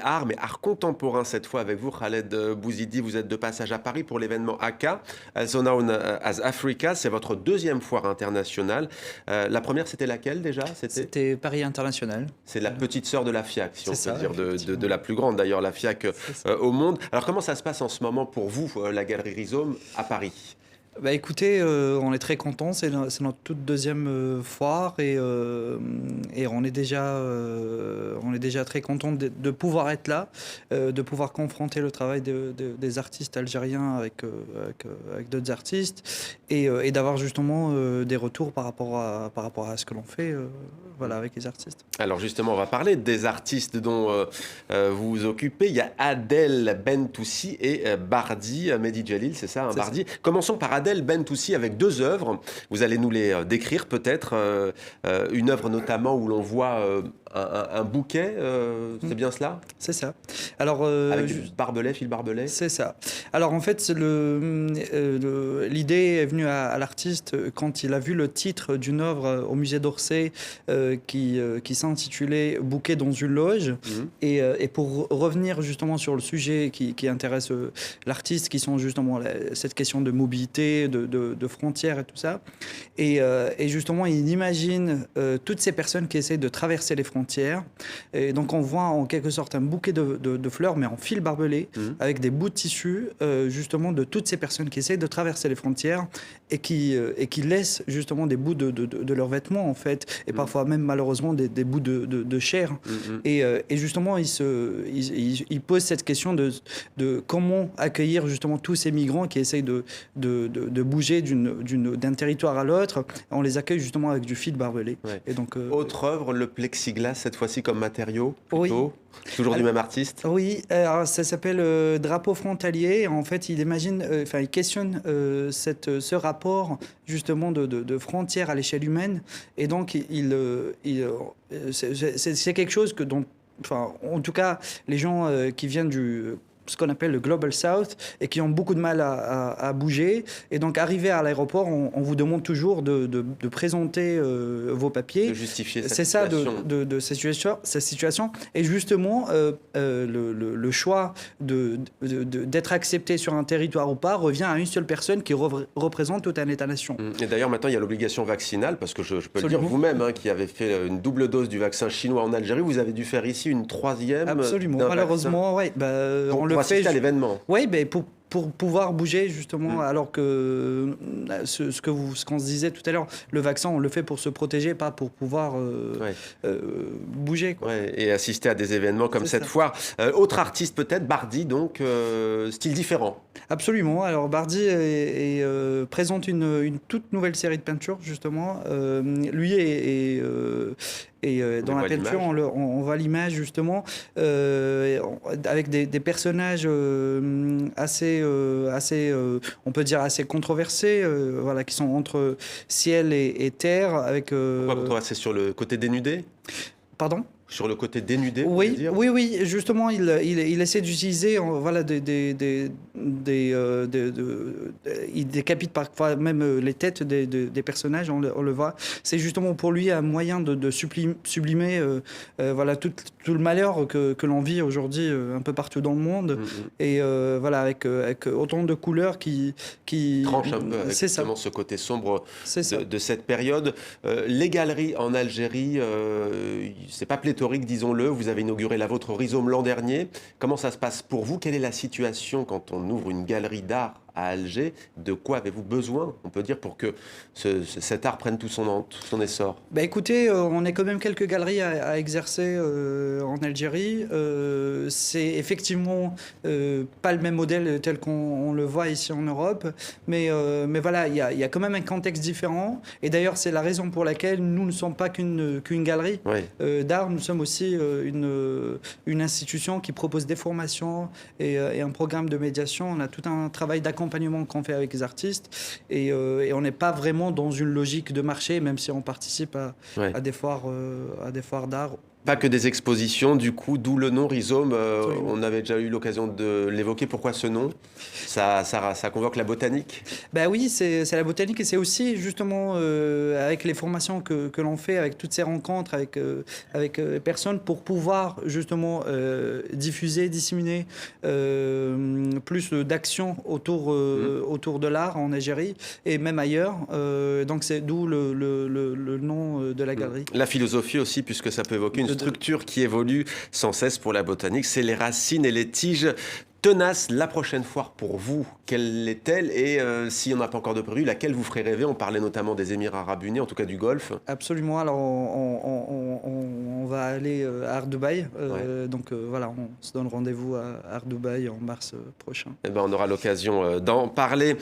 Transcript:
art, mais art contemporain cette fois avec vous, Khaled Bouzidi. Vous êtes de passage à Paris pour l'événement ACA, Also Known as Africa. C'est votre deuxième foire internationale. La première, c'était laquelle déjà? C'était Paris International. C'est la petite sœur de la FIAC, si on C'est peut ça, dire, de effectivement. la plus grande d'ailleurs, la FIAC C'est ça. au monde. Alors comment ça se passe en ce moment pour vous, la Galerie Rhizome, à Paris? Bah écoutez, on est très contents. C'est notre toute deuxième foire et on est déjà très contents de pouvoir être là, de pouvoir confronter le travail des artistes algériens avec d'autres artistes et d'avoir justement des retours par rapport à ce que l'on fait voilà, avec les artistes. Alors justement, on va parler des artistes dont vous vous occupez. Il y a Adel Bentoussi et Bardi Mehdi Jalil, c'est ça, hein, C'est ça. Bardi. Commençons par Adel Bentoussi avec deux œuvres. Vous allez nous les décrire peut-être. Une œuvre notamment où l'on voit un bouquet, c'est bien cela? C'est ça. Alors, Avec du barbelé, fil barbelé. c'est ça. Alors en fait, l'idée est venue à l'artiste quand il a vu le titre d'une œuvre au musée d'Orsay qui s'intitulait Bouquet dans une loge. Mhm. Et pour revenir justement sur le sujet qui intéresse l'artiste, qui sont justement cette question de mobilité, de frontières et tout ça. Et justement, il imagine toutes ces personnes qui essaient de traverser les frontières. Et donc on voit en quelque sorte un bouquet de fleurs, mais en fil barbelé, Mhm. avec des bouts de tissu, justement, de toutes ces personnes qui essayent de traverser les frontières et qui laissent justement des bouts de leurs vêtements, en fait, et parfois même malheureusement des bouts de chair. Mhm. Et justement, il pose cette question de comment accueillir justement tous ces migrants qui essayent de bouger d'un territoire à l'autre. On les accueille justement avec du fil barbelé. Ouais. Et donc, Autre œuvre, le plexiglas, cette fois-ci comme matériau, oui. plutôt. Toujours du Alors- même artiste. Oui, alors ça s'appelle Drapeau frontalier. En fait, il imagine, il questionne ce rapport justement de frontières à l'échelle humaine. Et donc, c'est quelque chose enfin, en tout cas, les gens qui viennent ce qu'on appelle le Global South et qui ont beaucoup de mal à bouger. Et donc, arrivé à l'aéroport, on vous demande toujours de présenter vos papiers. De justifier cette C'est ça, situation. de cette situation. Et justement, le choix d'être accepté sur un territoire ou pas revient à une seule personne qui représente tout un État-nation. Et d'ailleurs, maintenant, il y a l'obligation vaccinale, parce que je peux le dire, Absolument. vous-même, hein, qui avez fait une double dose du vaccin chinois en Algérie, vous avez dû faire ici une troisième Absolument. d'un Malheureusement, ouais, vaccin on le pour assister fait. à l'événement. Oui, pour pouvoir bouger justement, alors que ce qu'on se disait tout à l'heure, le vaccin, on le fait pour se protéger, pas pour pouvoir Ouais. bouger, quoi. Ouais, et assister à des événements comme C'est cette ça. foire. Autre artiste peut-être, Bardi, donc style différent. Absolument. Alors Bardi présente une toute nouvelle série de peintures justement. Lui et dans la voit peinture, l'image. on voit l'image justement avec des personnages on peut dire assez controversés, voilà, qui sont entre ciel et terre, avec. Pourquoi controversé sur le côté dénudé? Pardon? Sur le côté dénudé, vous voulez Oui, dire? oui, oui, justement, il essaie d'utiliser, voilà, il décapite parfois même les têtes des personnages, on le voit. C'est justement pour lui un moyen de sublimer voilà, tout le malheur que l'on vit aujourd'hui un peu partout dans le monde. Et voilà, avec autant de couleurs qui Tranche un peu avec c'est ça, justement ce côté sombre c'est ça. de cette période. Les galeries en Algérie, c'est pas pléthorique, disons-le. Vous avez inauguré la vôtre au Rhizome l'an dernier. Comment ça se passe pour vous? Quelle est la situation quand on ouvre une galerie d'art à Alger? De quoi avez-vous besoin, on peut dire, pour que cet art prenne tout son essor? Bah écoutez, on est quand même quelques galeries à exercer en Algérie. C'est effectivement pas le même modèle tel qu'on le voit ici en Europe, mais voilà, il y a quand même un contexte différent. Et d'ailleurs, c'est la raison pour laquelle nous ne sommes pas qu'une galerie Oui. d'art, nous sommes aussi une institution qui propose des formations et un programme de médiation. On a tout un travail d'accompagnement qu'on fait avec les artistes et on n'est pas vraiment dans une logique de marché, même si on participe Ouais. à des foires d'art Pas que des expositions, du coup, d'où le nom Rhizome. Absolument. On avait déjà eu l'occasion de l'évoquer. Pourquoi ce nom? Ça convoque la botanique? Ben oui, c'est la botanique et c'est aussi justement avec les formations que l'on fait, avec toutes ces rencontres, avec les personnes pour pouvoir justement diffuser, disséminer plus d'actions autour de l'art en Algérie et même ailleurs. Donc c'est d'où le nom de la galerie. La philosophie aussi, puisque ça peut évoquer une structure qui évolue sans cesse pour la botanique, c'est les racines et les tiges tenaces. La prochaine foire pour vous, quelle est-elle? Et s'il n'y en a pas encore de prévu, laquelle vous ferait rêver? On parlait notamment des Émirats arabes unis, en tout cas du Golfe. Absolument. Alors, on va aller à Art Dubaï. Donc, voilà, on se donne rendez-vous à Art Dubaï en mars prochain. Eh ben, on aura l'occasion d'en parler.